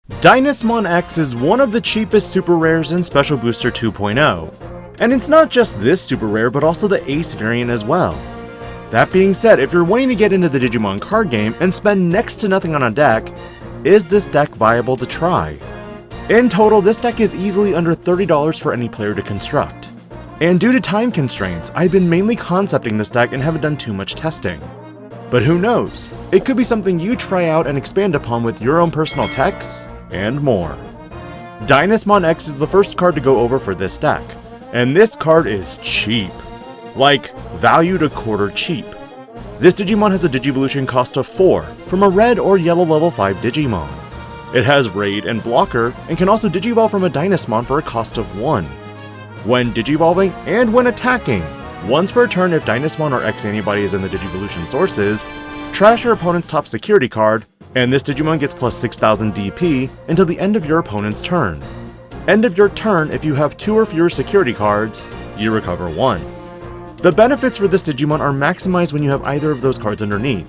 Dynasmon X is one of the cheapest super rares in Special Booster 2.0, and it's not just this super rare but also the Ace variant as well. That being said, if you're wanting to get into the Digimon card game and spend next to nothing on a deck, is this deck viable to try? In total, this deck is easily under $30 for any player to construct. And due to time constraints, I've been mainly concepting this deck and haven't done too much testing. But who knows, it could be something you try out and expand upon with your own personal techs, and more. Dynasmon X is the first card to go over for this deck, and this card is cheap. Like, valued a quarter cheap. This Digimon has a Digivolution cost of 4 from a red or yellow level 5 Digimon. It has Raid and Blocker, and can also Digivolve from a Dynasmon for a cost of 1. When Digivolving and when attacking, once per turn if Dynasmon or x-antibody is in the Digivolution sources, trash your opponent's top security card, and this Digimon gets plus 6000 DP until the end of your opponent's turn. End of your turn, if you have 2 or fewer security cards, you recover 1. The benefits for this Digimon are maximized when you have either of those cards underneath.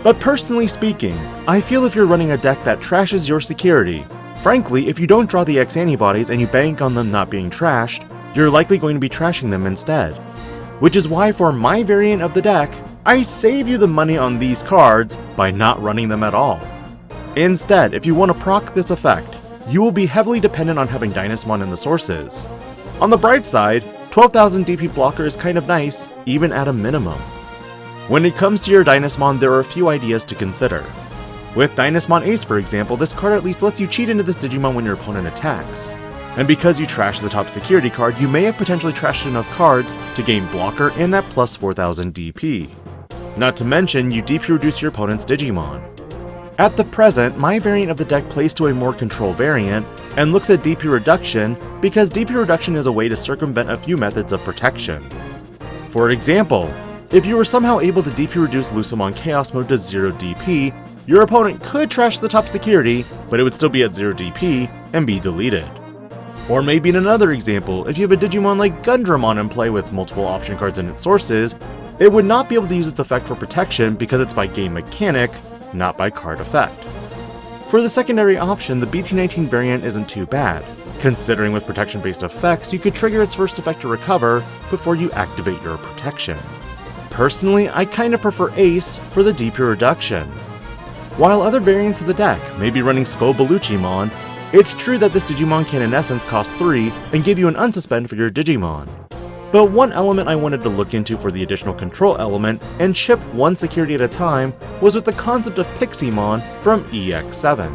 But personally speaking, I feel if you're running a deck that trashes your security, frankly, if you don't draw the x-antibodies and you bank on them not being trashed, you're likely going to be trashing them instead. Which is why for my variant of the deck, I save you the money on these cards by not running them at all. Instead, if you want to proc this effect, you will be heavily dependent on having Dynasmon in the sources. On the bright side, 12,000 DP blocker is kind of nice, even at a minimum. When it comes to your Dynasmon, there are a few ideas to consider. With Dynasmon Ace, for example, this card at least lets you cheat into this Digimon when your opponent attacks. And because you trash the top security card, you may have potentially trashed enough cards to gain blocker and that plus 4000 DP. Not to mention, you DP reduce your opponent's Digimon. At the present, my variant of the deck plays to a more control variant, and looks at DP reduction because DP reduction is a way to circumvent a few methods of protection. For example, if you were somehow able to DP reduce Lucamon Chaos Mode to 0 DP, your opponent could trash the top security, but it would still be at 0 DP and be deleted. Or maybe in another example, if you have a Digimon like Gundramon in play with multiple option cards in its sources, it would not be able to use its effect for protection because it's by game mechanic, not by card effect. For the secondary option, the BT19 variant isn't too bad, considering with protection-based effects you could trigger its first effect to recover before you activate your protection. Personally, I kinda prefer Ace for the DP reduction. While other variants of the deck may be running Skull Beluchimon, it's true that this Digimon can in essence cost 3 and give you an unsuspend for your Digimon. But one element I wanted to look into for the additional control element and chip one security at a time was with the concept of Piximon from EX7.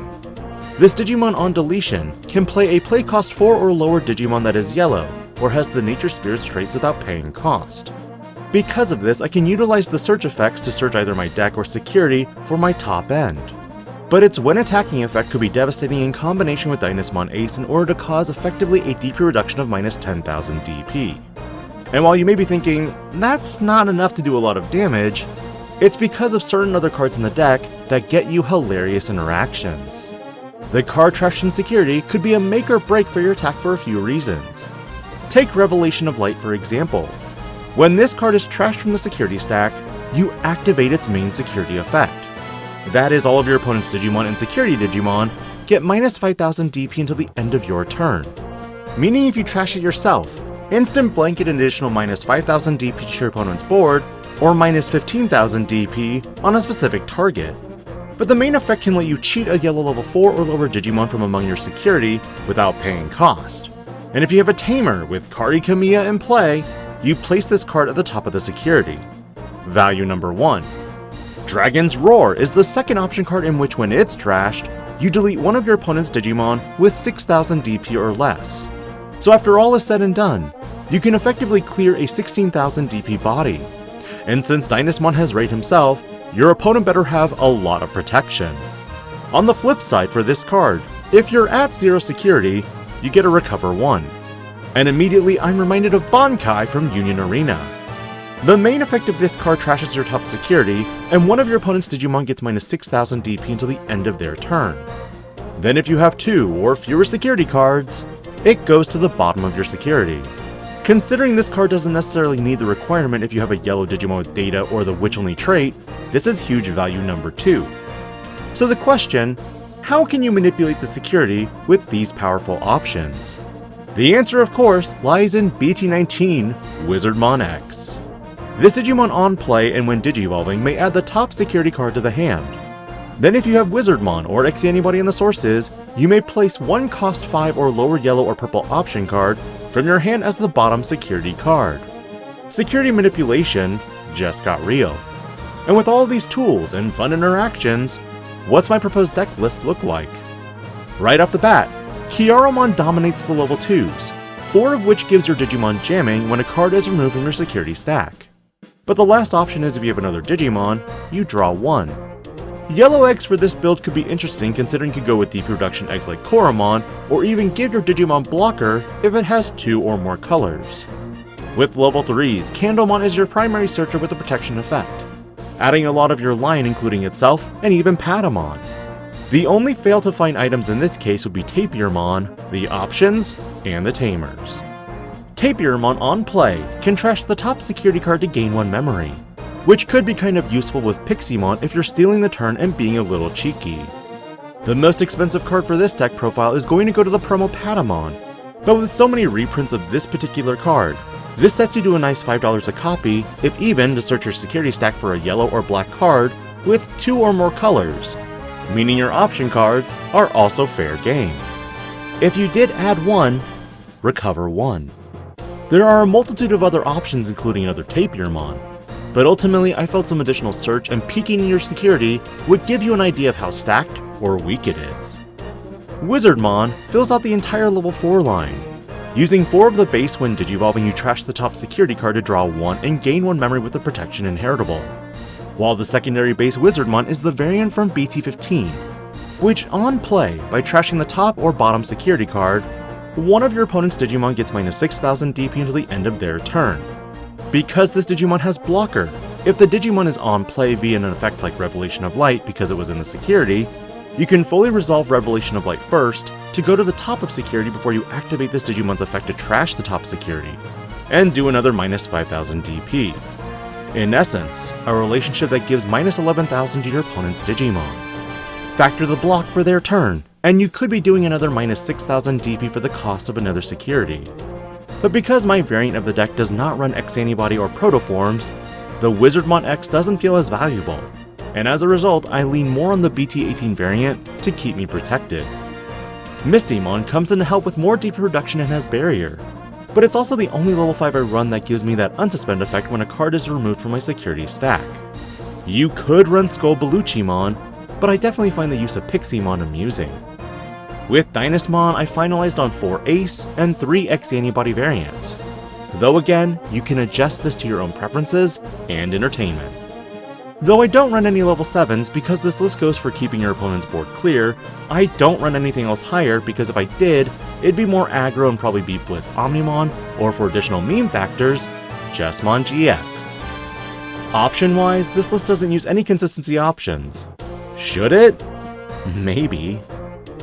This Digimon on deletion can play a play cost 4 or lower Digimon that is yellow, or has the Nature Spirits traits without paying cost. Because of this, I can utilize the search effects to search either my deck or security for my top end. But its when attacking effect could be devastating in combination with Dynasmon Ace in order to cause effectively a DP reduction of minus 10,000 DP. And while you may be thinking, that's not enough to do a lot of damage, it's because of certain other cards in the deck that get you hilarious interactions. The card trash from security could be a make or break for your attack for a few reasons. Take Revelation of Light for example. When this card is trashed from the security stack, you activate its main security effect. That is, all of your opponent's Digimon and security Digimon get minus 5000 DP until the end of your turn. Meaning if you trash it yourself, instant blanket an additional minus 5000 DP to your opponent's board, or minus 15,000 DP on a specific target. But the main effect can let you cheat a yellow level 4 or lower Digimon from among your security without paying cost. And if you have a Tamer with Kari Kamiya in play, you place this card at the top of the security. Value number 1. Dragon's Roar is the second option card in which when it's trashed, you delete one of your opponent's Digimon with 6000 DP or less. So after all is said and done, you can effectively clear a 16,000 DP body. And since Dynasmon has Raid himself, your opponent better have a lot of protection. On the flip side for this card, if you're at 0 security, you get a recover 1. And immediately I'm reminded of Bankai from Union Arena. The main effect of this card trashes your top security, and one of your opponent's Digimon gets minus 6000 DP until the end of their turn. Then if you have 2 or fewer security cards, it goes to the bottom of your security. Considering this card doesn't necessarily need the requirement if you have a yellow Digimon with data or the Witch Only trait, this is huge value number 2. So the question, how can you manipulate the security with these powerful options? The answer, of course, lies in BT19 Wizardmon X. This Digimon on play and when Digi-evolving may add the top security card to the hand. Then if you have Wizardmon or x-antibody in the sources, you may place one cost 5 or lower yellow or purple option card from your hand as the bottom security card. Security manipulation just got real. And with all of these tools and fun interactions, what's my proposed deck list look like? Right off the bat, Kiaromon dominates the level 2s, 4 of which gives your Digimon jamming when a card is removed from your security stack. But the last option is if you have another Digimon, you draw 1. Yellow eggs for this build could be interesting considering you could go with deep production eggs like Koromon, or even give your Digimon blocker if it has 2 or more colors. With level 3s, Candlemon is your primary searcher with a protection effect, adding a lot of your line including itself and even Patamon. The only fail to find items in this case would be Tapirmon, the options, and the tamers. Tapirmon on play can trash the top security card to gain 1 memory, which could be kind of useful with Piximon if you're stealing the turn and being a little cheeky. The most expensive card for this deck profile is going to go to the promo Patamon, but with so many reprints of this particular card, this sets you to a nice $5 a copy, if even, to search your security stack for a yellow or black card with 2 or more colors, meaning your option cards are also fair game. If you did add 1, recover 1. There are a multitude of other options including another Tapirmon, but ultimately I felt some additional search and peeking in your security would give you an idea of how stacked or weak it is. Wizardmon fills out the entire level 4 line. Using 4 of the base when Digivolving, you trash the top security card to draw 1 and gain 1 memory with the protection inheritable, while the secondary base Wizardmon is the variant from BT15, which on play, by trashing the top or bottom security card, one of your opponent's Digimon gets minus 6000 DP until the end of their turn. Because this Digimon has blocker, if the Digimon is on play via an effect like Revelation of Light because it was in the security, you can fully resolve Revelation of Light first to go to the top of security before you activate this Digimon's effect to trash the top security, and do another minus 5000 DP. In essence, a relationship that gives minus 11,000 to your opponent's Digimon. Factor the block for their turn, and you could be doing another minus 6,000 DP for the cost of another security. But because my variant of the deck does not run X-antibody or protoforms, the Wizardmon X doesn't feel as valuable, and as a result I lean more on the BT18 variant to keep me protected. Mistymon comes in to help with more deep production and has barrier, but it's also the only level 5 I run that gives me that unsuspend effect when a card is removed from my security stack. You could run Skullbaluchimon, but I definitely find the use of Piximon amusing. With Dynasmon, I finalized on 4 Ace and 3 X-antibody variants, though again, you can adjust this to your own preferences and entertainment. Though I don't run any level 7s because this list goes for keeping your opponent's board clear, I don't run anything else higher because if I did, it'd be more aggro and probably be Blitz Omnimon, or for additional meme factors, Jesmon GX. Option-wise, this list doesn't use any consistency options. Should it? Maybe.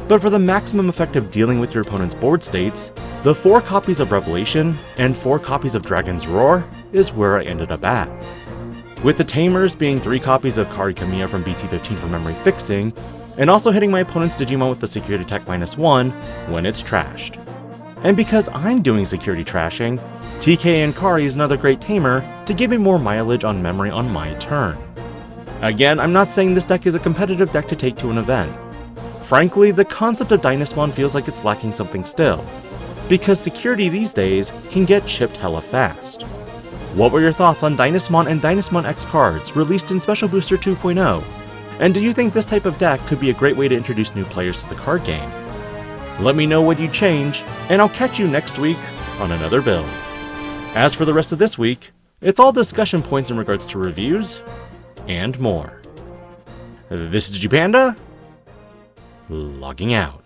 But for the maximum effect of dealing with your opponent's board states, the 4 copies of Revelation and 4 copies of Dragon's Roar is where I ended up at. With the Tamers being 3 copies of Kari Kamiya from BT15 for memory fixing, and also hitting my opponent's Digimon with the security tech -1 when it's trashed. And because I'm doing security trashing, TK and Kari is another great tamer to give me more mileage on memory on my turn. Again, I'm not saying this deck is a competitive deck to take to an event. Frankly, the concept of Dynasmon feels like it's lacking something still, because security these days can get chipped hella fast. What were your thoughts on Dynasmon and Dynasmon X cards released in Special Booster 2.0? And do you think this type of deck could be a great way to introduce new players to the card game? Let me know what you'd change, and I'll catch you next week on another build. As for the rest of this week, it's all discussion points in regards to reviews and more. This is DIGI-PANDA, logging out.